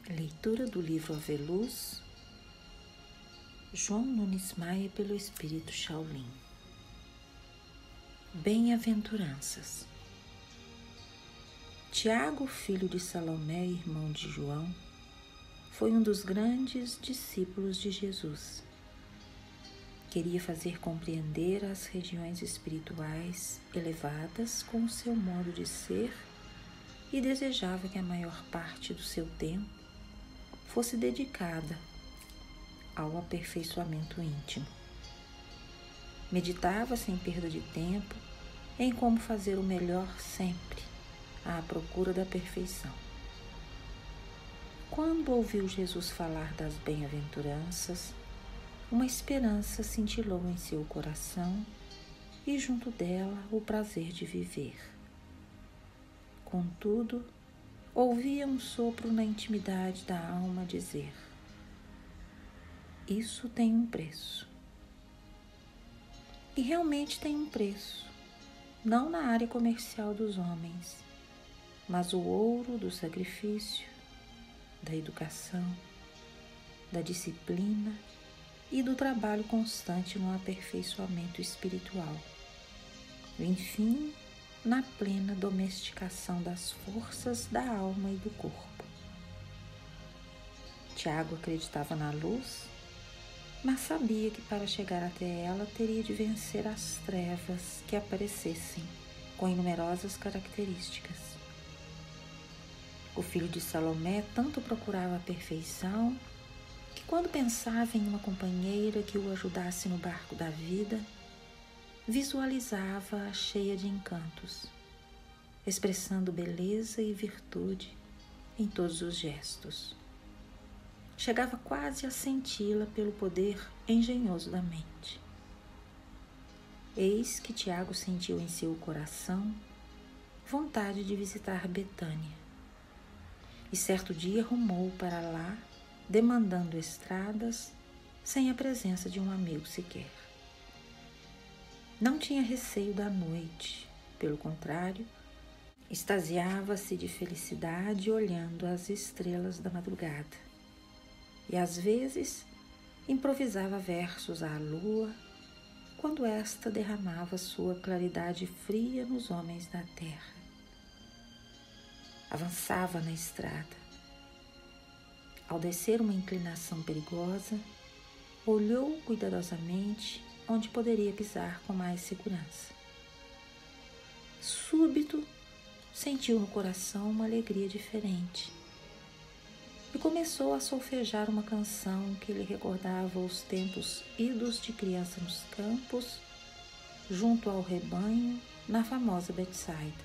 Leitura do livro Aveluz, João Nunes Maia pelo Espírito Shaolin. Bem-aventuranças. Tiago, filho de Salomé, irmão de João, foi um dos grandes discípulos de Jesus. Queria fazer compreender as regiões espirituais elevadas com o seu modo de ser e desejava que a maior parte do seu tempo fosse dedicada ao aperfeiçoamento íntimo. Meditava sem perda de tempo em como fazer o melhor sempre, à procura da perfeição. Quando ouviu Jesus falar das bem-aventuranças, uma esperança cintilou em seu coração e junto dela o prazer de viver. Contudo, ouvia um sopro na intimidade da alma dizer: isso tem um preço. E realmente tem um preço, não na área comercial dos homens, mas o ouro do sacrifício, da educação, da disciplina e do trabalho constante no aperfeiçoamento espiritual. Enfim, na plena domesticação das forças da alma e do corpo. Tiago acreditava na luz, mas sabia que para chegar até ela teria de vencer as trevas que aparecessem com inumerosas características. O filho de Salomé tanto procurava a perfeição que, quando pensava em uma companheira que o ajudasse no barco da vida, visualizava-a cheia de encantos, expressando beleza e virtude em todos os gestos. Chegava quase a senti-la pelo poder engenhoso da mente. Eis que Tiago sentiu em seu coração vontade de visitar Betânia, e certo dia rumou para lá, demandando estradas, sem a presença de um amigo sequer. Não tinha receio da noite, pelo contrário, extasiava-se de felicidade olhando as estrelas da madrugada. E às vezes improvisava versos à lua, quando esta derramava sua claridade fria nos homens da terra. Avançava na estrada. Ao descer uma inclinação perigosa, olhou cuidadosamente onde poderia pisar com mais segurança. Súbito, sentiu no coração uma alegria diferente e começou a solfejar uma canção que lhe recordava os tempos idos de criança nos campos, junto ao rebanho, na famosa Betsaida.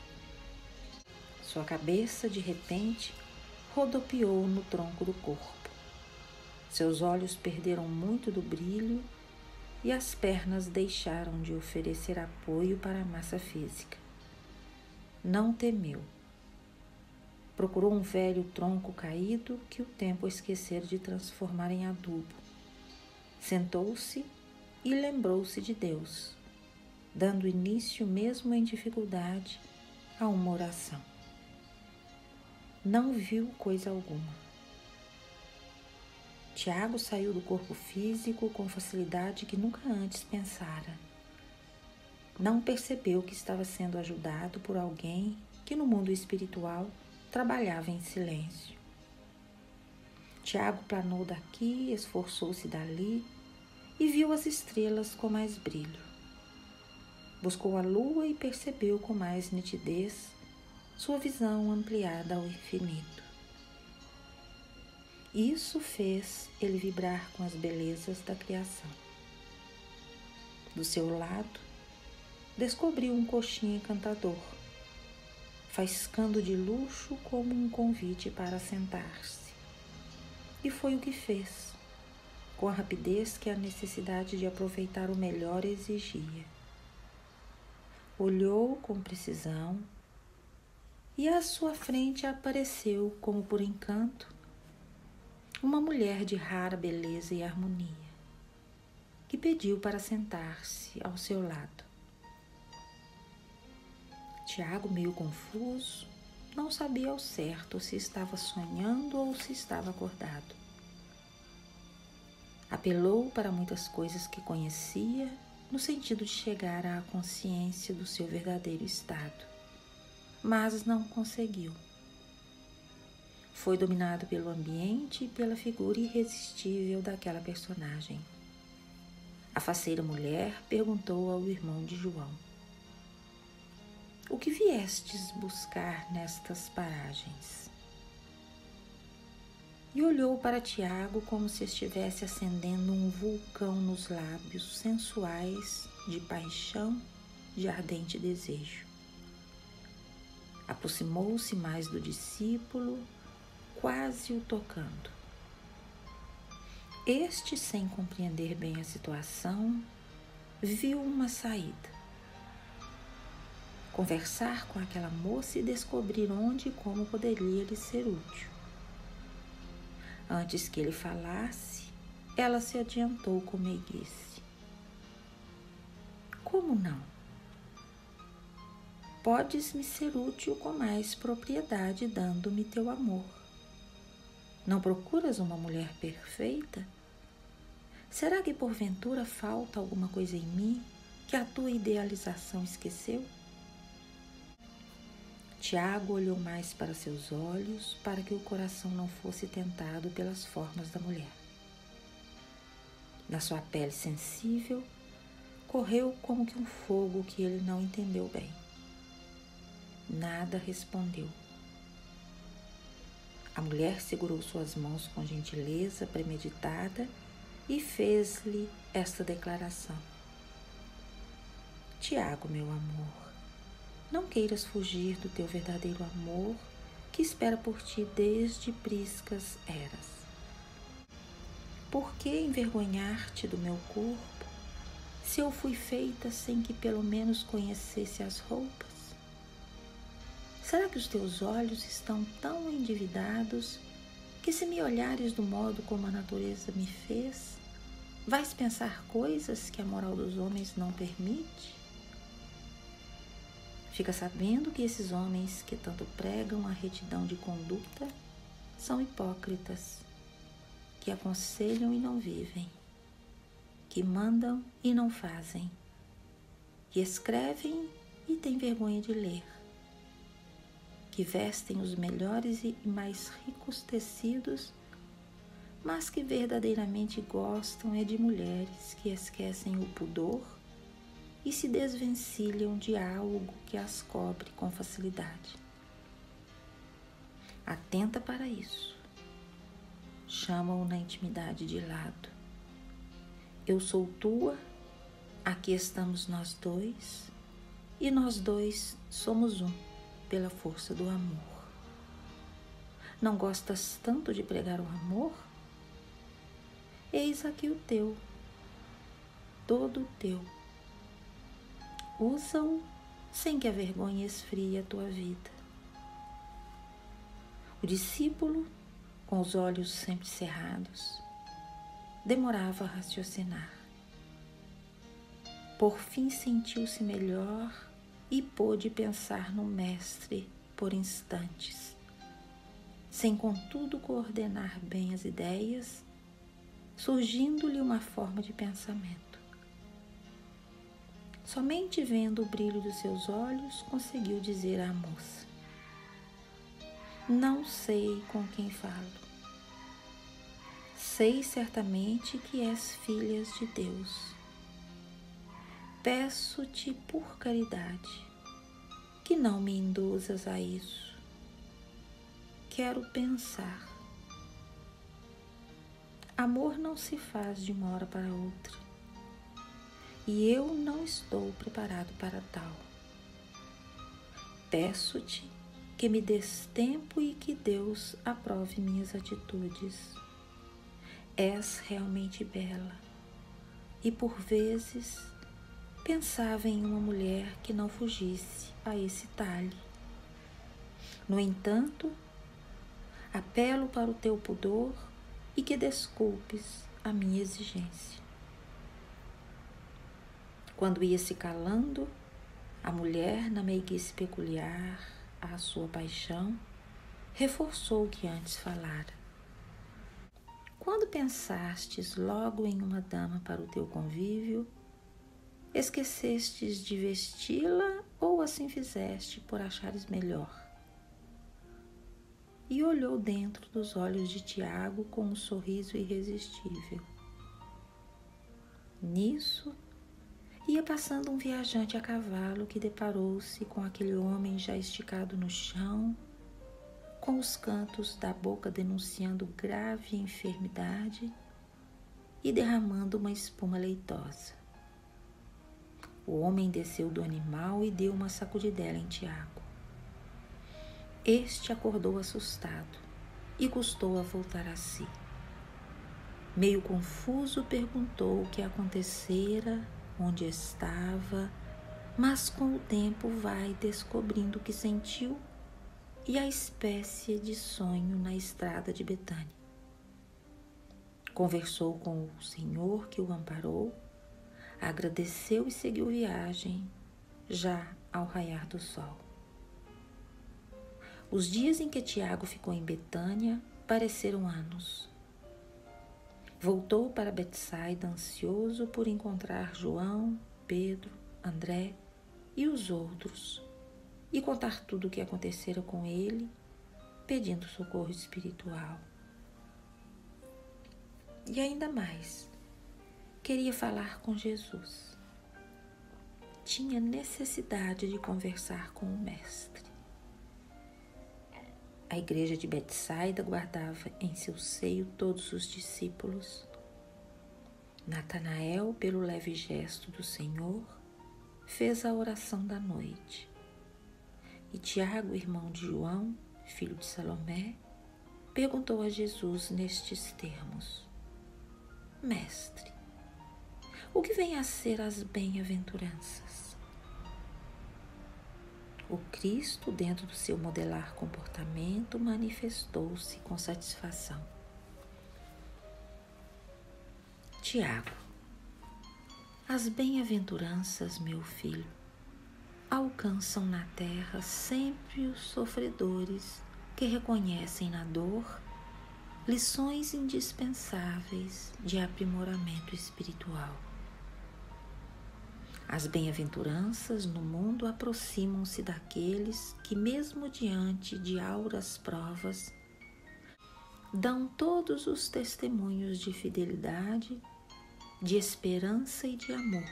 Sua cabeça, de repente, rodopiou no tronco do corpo. Seus olhos perderam muito do brilho e as pernas deixaram de oferecer apoio para a massa física. Não temeu. Procurou um velho tronco caído que o tempo esquecera de transformar em adubo. Sentou-se e lembrou-se de Deus, dando início mesmo em dificuldade a uma oração. Não viu coisa alguma. Tiago saiu do corpo físico com facilidade que nunca antes pensara. Não percebeu que estava sendo ajudado por alguém que no mundo espiritual trabalhava em silêncio. Tiago planou daqui, esforçou-se dali e viu as estrelas com mais brilho. Buscou a lua e percebeu com mais nitidez sua visão ampliada ao infinito. Isso fez ele vibrar com as belezas da criação. Do seu lado, descobriu um coxinha encantador, faiscando de luxo como um convite para sentar-se. E foi o que fez, com a rapidez que a necessidade de aproveitar o melhor exigia. Olhou com precisão e à sua frente apareceu, como por encanto, uma mulher de rara beleza e harmonia, que pediu para sentar-se ao seu lado. Tiago, meio confuso, não sabia ao certo se estava sonhando ou se estava acordado. Apelou para muitas coisas que conhecia, no sentido de chegar à consciência do seu verdadeiro estado, mas não conseguiu. Foi dominado pelo ambiente e pela figura irresistível daquela personagem. A faceira mulher perguntou ao irmão de João: "O que viestes buscar nestas paragens?" E olhou para Tiago como se estivesse acendendo um vulcão nos lábios sensuais de paixão, de ardente desejo. Aproximou-se mais do discípulo, quase o tocando. Este, sem compreender bem a situação, viu uma saída. Conversar com aquela moça e descobrir onde e como poderia lhe ser útil. Antes que ele falasse, ela se adiantou com meiguice. "Como não? Podes me ser útil com mais propriedade dando-me teu amor. Não procuras uma mulher perfeita? Será que porventura falta alguma coisa em mim que a tua idealização esqueceu?" Tiago olhou mais para seus olhos, para que o coração não fosse tentado pelas formas da mulher. Na sua pele sensível, correu como que um fogo que ele não entendeu bem. Nada respondeu. A mulher segurou suas mãos com gentileza premeditada e fez-lhe esta declaração: "Tiago, meu amor, não queiras fugir do teu verdadeiro amor, que espera por ti desde priscas eras. Por que envergonhar-te do meu corpo, se eu fui feita sem que pelo menos conhecesse as roupas? Será que os teus olhos estão tão endividados que, se me olhares do modo como a natureza me fez, vais pensar coisas que a moral dos homens não permite? Fica sabendo que esses homens que tanto pregam a retidão de conduta são hipócritas, que aconselham e não vivem, que mandam e não fazem, que escrevem e têm vergonha de ler, que vestem os melhores e mais ricos tecidos, mas que verdadeiramente gostam é de mulheres que esquecem o pudor e se desvencilham de algo que as cobre com facilidade. Atenta para isso. Chama-o na intimidade de lado. Eu sou tua, aqui estamos nós dois, e nós dois somos um, pela força do amor. Não gostas tanto de pregar o amor? Eis aqui o teu, todo teu. Usa-o sem que a vergonha esfrie a tua vida." O discípulo, com os olhos sempre cerrados, demorava a raciocinar. Por fim sentiu-se melhor e pôde pensar no mestre por instantes, sem contudo coordenar bem as ideias, surgindo-lhe uma forma de pensamento. Somente vendo o brilho dos seus olhos, conseguiu dizer à moça: "Não sei com quem falo. Sei certamente que és filha de Deus. Peço-te por caridade que não me induzas a isso. Quero pensar. Amor não se faz de uma hora para outra, e eu não estou preparado para tal. Peço-te que me des tempo e que Deus aprove minhas atitudes. És realmente bela, e por vezes pensava em uma mulher que não fugisse a esse talhe. No entanto, apelo para o teu pudor e que desculpes a minha exigência." Quando ia se calando, a mulher, na meiguice peculiar, à sua paixão, reforçou o que antes falara. Quando pensastes logo em uma dama para o teu convívio, esquecestes de vesti-la ou assim fizeste por achares melhor? E olhou dentro dos olhos de Tiago com um sorriso irresistível. Nisso, ia passando um viajante a cavalo que deparou-se com aquele homem já esticado no chão, com os cantos da boca denunciando grave enfermidade e derramando uma espuma leitosa. O homem desceu do animal e deu uma sacudidela em Tiago. Este acordou assustado e custou a voltar a si. Meio confuso, perguntou o que acontecera, onde estava, mas com o tempo vai descobrindo o que sentiu e a espécie de sonho na estrada de Betânia. Conversou com o Senhor que o amparou, agradeceu e seguiu viagem, já ao raiar do sol. Os dias em que Tiago ficou em Betânia pareceram anos. Voltou para Betsaida ansioso por encontrar João, Pedro, André e os outros e contar tudo o que acontecera com ele, pedindo socorro espiritual. E ainda mais, queria falar com Jesus. Tinha necessidade de conversar com o Mestre. A igreja de Betsaida guardava em seu seio todos os discípulos. Natanael, pelo leve gesto do Senhor, fez a oração da noite. E Tiago, irmão de João, filho de Salomé, perguntou a Jesus nestes termos: Mestre, o que vem a ser as bem-aventuranças? O Cristo, dentro do seu modelar comportamento, manifestou-se com satisfação. Tiago, as bem-aventuranças, meu filho, alcançam na terra sempre os sofredores que reconhecem na dor lições indispensáveis de aprimoramento espiritual. As bem-aventuranças no mundo aproximam-se daqueles que, mesmo diante de auras provas, dão todos os testemunhos de fidelidade, de esperança e de amor,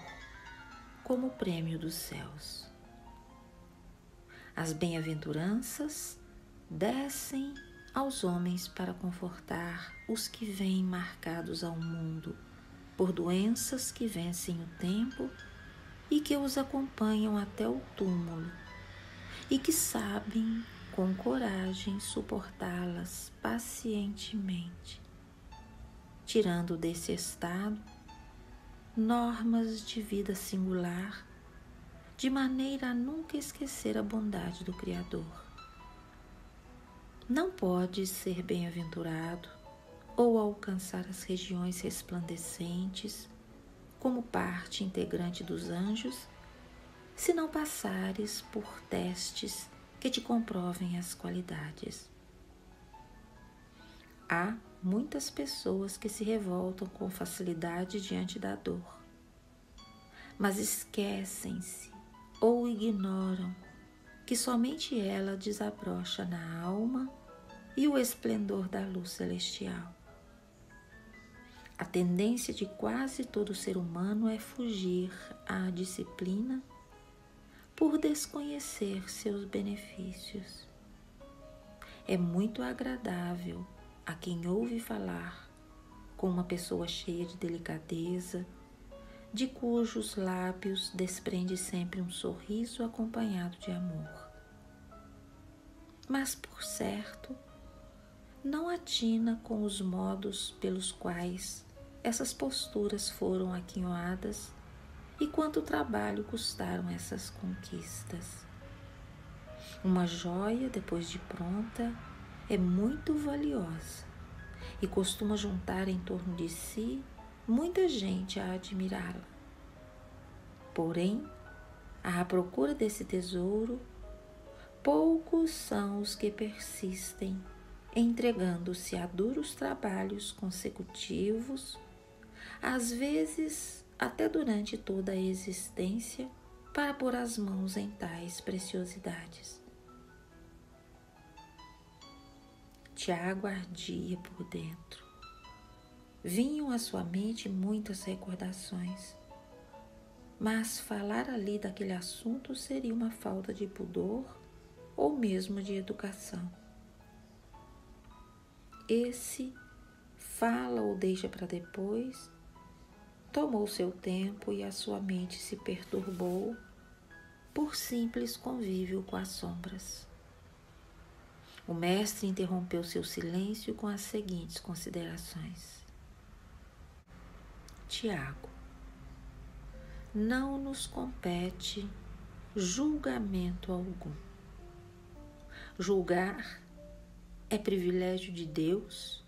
como prêmio dos céus. As bem-aventuranças descem aos homens para confortar os que vêm marcados ao mundo por doenças que vencem o tempo e que os acompanham até o túmulo, e que sabem com coragem suportá-las pacientemente, tirando desse estado normas de vida singular, de maneira a nunca esquecer a bondade do Criador. Não podes ser bem-aventurado ou alcançar as regiões resplandecentes como parte integrante dos anjos, se não passares por testes que te comprovem as qualidades. Há muitas pessoas que se revoltam com facilidade diante da dor, mas esquecem-se ou ignoram que somente ela desabrocha na alma e o esplendor da luz celestial. A tendência de quase todo ser humano é fugir à disciplina por desconhecer seus benefícios. É muito agradável a quem ouve falar com uma pessoa cheia de delicadeza, de cujos lábios desprende sempre um sorriso acompanhado de amor. Mas, por certo, não atina com os modos pelos quais essas posturas foram aquinhoadas e quanto trabalho custaram essas conquistas. Uma joia, depois de pronta, é muito valiosa e costuma juntar em torno de si muita gente a admirá-la. Porém, à procura desse tesouro, poucos são os que persistem, entregando-se a duros trabalhos consecutivos, às vezes até durante toda a existência, para pôr as mãos em tais preciosidades. Tiago ardia por dentro. Vinham à sua mente muitas recordações, mas falar ali daquele assunto seria uma falta de pudor ou mesmo de educação. Esse fala ou deixa para depois, tomou seu tempo e a sua mente se perturbou por simples convívio com as sombras. O mestre interrompeu seu silêncio com as seguintes considerações. Tiago, não nos compete julgamento algum. Julgar é privilégio de Deus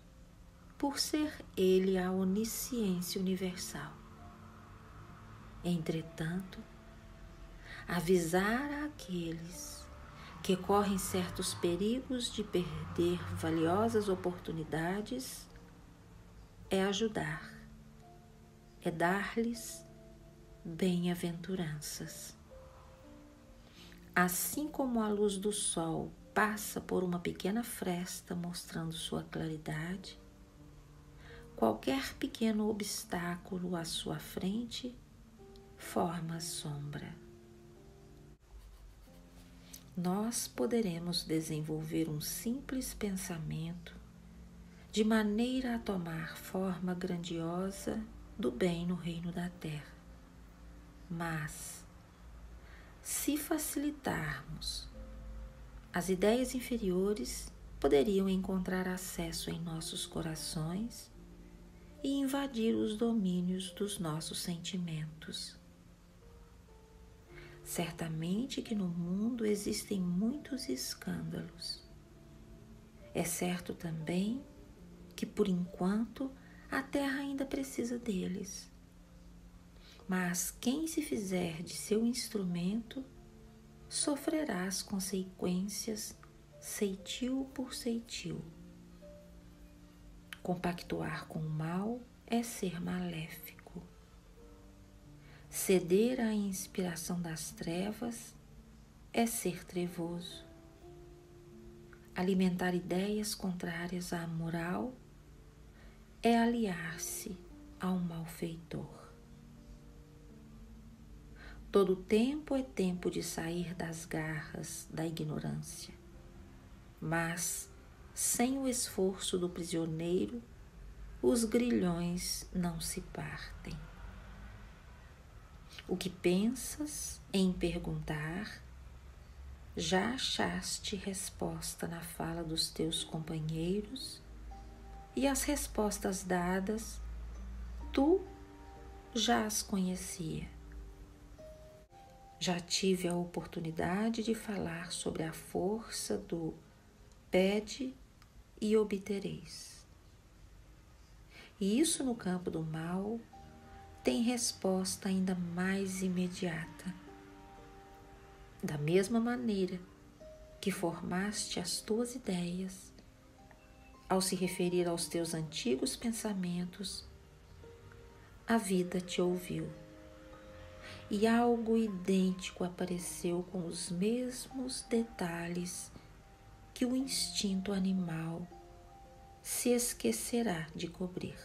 por ser Ele a onisciência universal. Entretanto, avisar àqueles que correm certos perigos de perder valiosas oportunidades é ajudar, é dar-lhes bem-aventuranças. Assim como a luz do sol passa por uma pequena fresta mostrando sua claridade, qualquer pequeno obstáculo à sua frente forma sombra. Nós poderemos desenvolver um simples pensamento de maneira a tomar forma grandiosa do bem no reino da terra. Mas, se facilitarmos, as ideias inferiores poderiam encontrar acesso em nossos corações e invadir os domínios dos nossos sentimentos. Certamente que no mundo existem muitos escândalos. É certo também que, por enquanto, a terra ainda precisa deles. Mas quem se fizer de seu instrumento sofrerá as consequências ceitil por ceitil. Compactuar com o mal é ser maléfico. Ceder à inspiração das trevas é ser trevoso. Alimentar ideias contrárias à moral é aliar-se ao malfeitor. Todo tempo é tempo de sair das garras da ignorância, mas sem o esforço do prisioneiro, os grilhões não se partem. O que pensas em perguntar, já achaste resposta na fala dos teus companheiros, e as respostas dadas, tu já as conhecia. Já tive a oportunidade de falar sobre a força do pede e obtereis. E isso no campo do mal tem resposta ainda mais imediata. Da mesma maneira que formaste as tuas ideias, ao se referir aos teus antigos pensamentos, a vida te ouviu. E algo idêntico apareceu com os mesmos detalhes que o instinto animal se esquecerá de cobrir.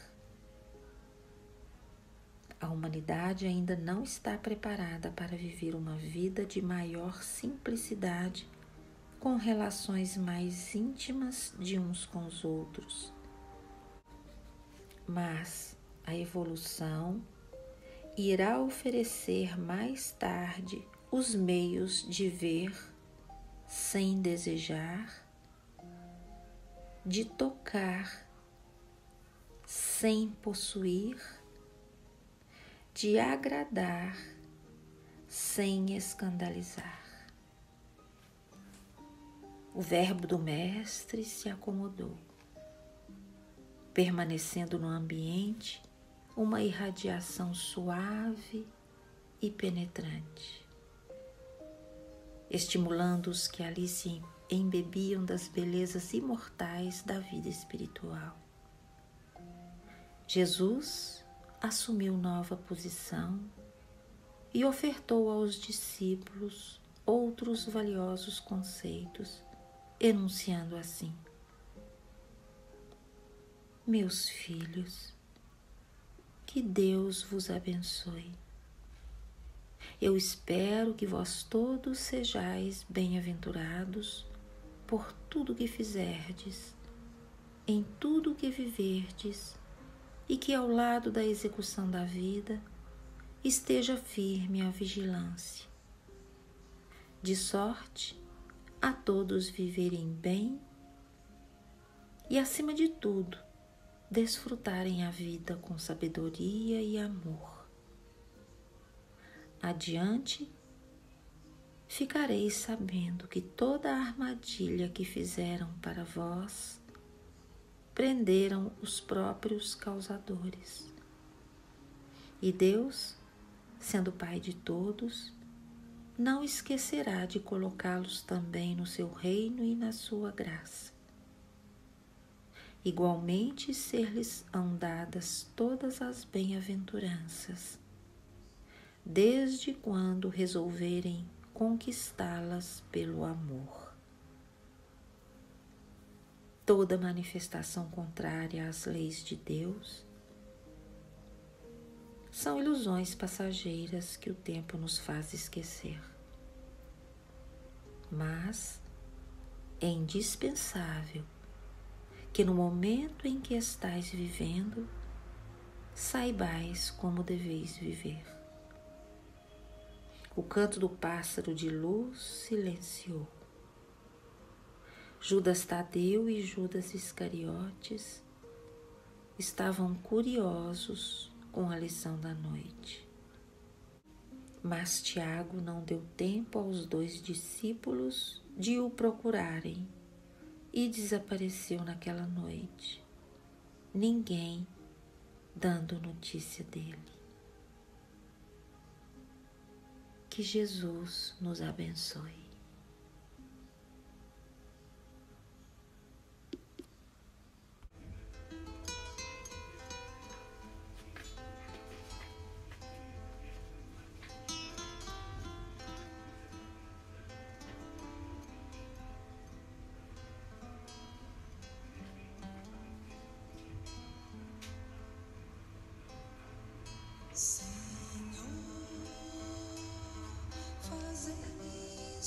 A humanidade ainda não está preparada para viver uma vida de maior simplicidade, com relações mais íntimas de uns com os outros. Mas a evolução irá oferecer mais tarde os meios de ver sem desejar, de tocar sem possuir, de agradar sem escandalizar. O verbo do mestre se acomodou, permanecendo no ambiente uma irradiação suave e penetrante. estimulando os que ali se embebiam das belezas imortais da vida espiritual. Jesus assumiu nova posição e ofertou aos discípulos outros valiosos conceitos, enunciando assim: meus filhos, que Deus vos abençoe. Eu espero que vós todos sejais bem-aventurados por tudo que fizerdes, em tudo que viverdes, e que ao lado da execução da vida esteja firme a vigilância, de sorte a todos viverem bem e, acima de tudo, desfrutarem a vida com sabedoria e amor. Adiante, ficareis sabendo que toda a armadilha que fizeram para vós prenderam os próprios causadores. E Deus, sendo Pai de todos, não esquecerá de colocá-los também no seu reino e na sua graça. Igualmente ser-lhes-ão dadas todas as bem-aventuranças, desde quando resolverem conquistá-las pelo amor. Toda manifestação contrária às leis de Deus são ilusões passageiras que o tempo nos faz esquecer. Mas é indispensável que no momento em que estais vivendo, saibais como deveis viver. O canto do pássaro de luz silenciou. Judas Tadeu e Judas Iscariotes estavam curiosos com a lição da noite. Mas Tiago não deu tempo aos 2 discípulos de o procurarem e desapareceu naquela noite, ninguém dando notícia dele. Que Jesus nos abençoe. Senhor, fazer-me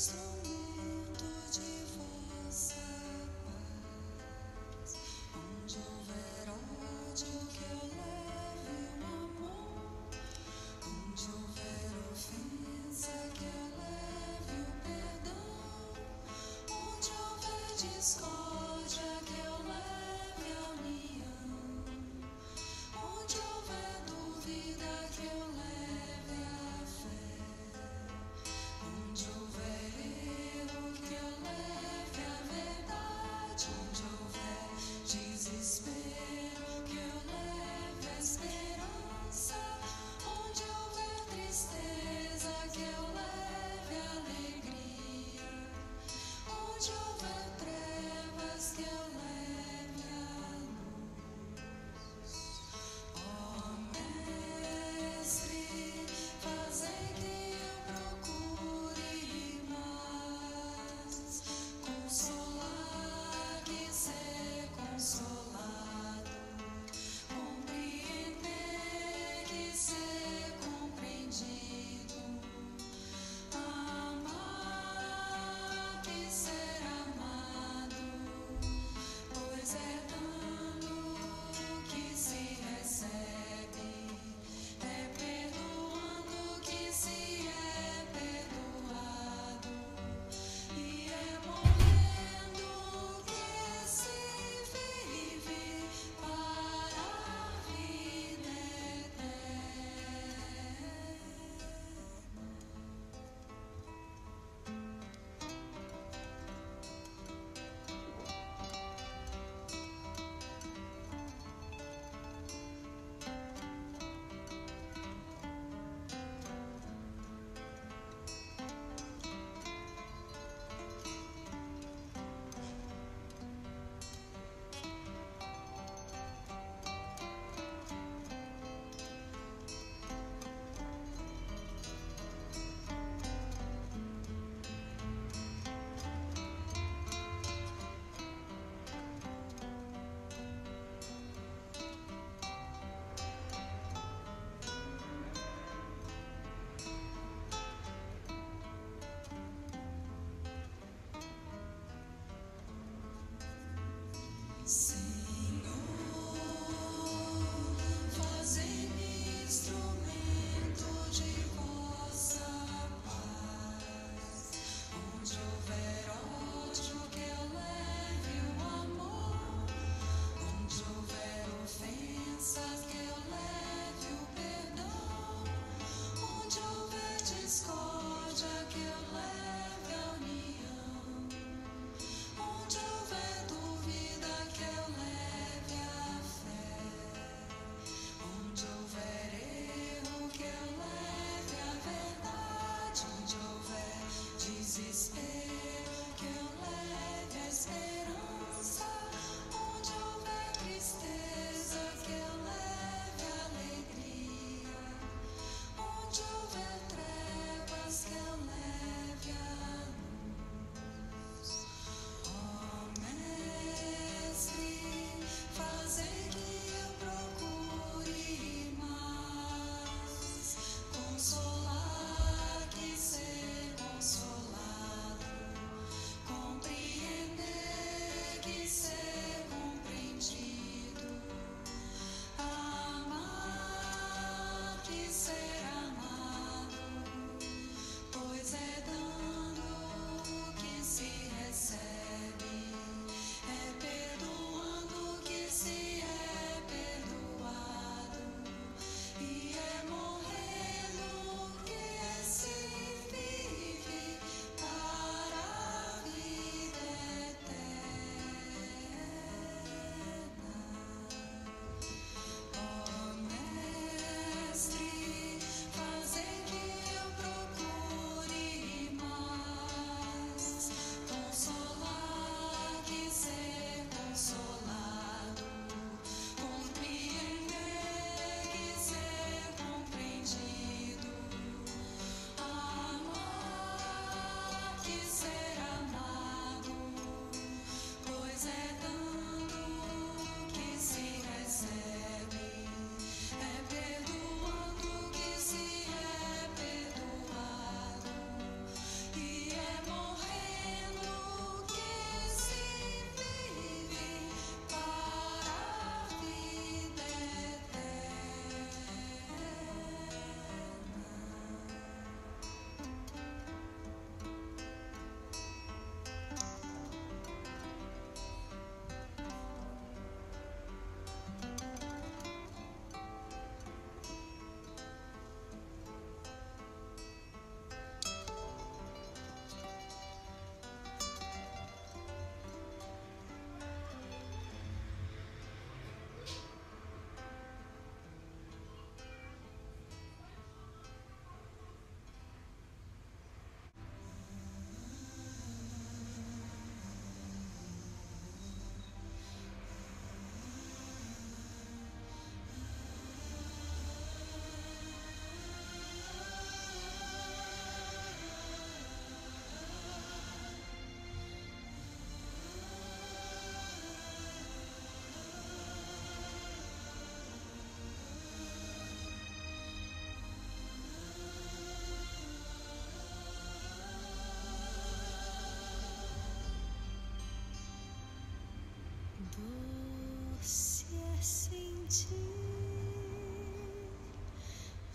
Doce é sentir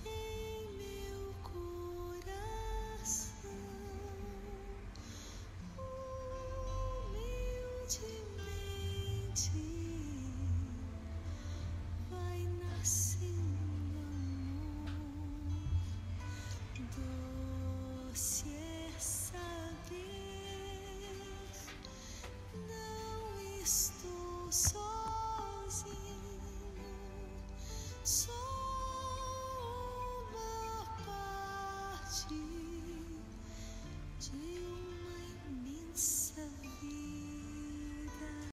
em meu coração, humildemente vai nascendo amor. Doce é saber, não estou sozinho, sou uma parte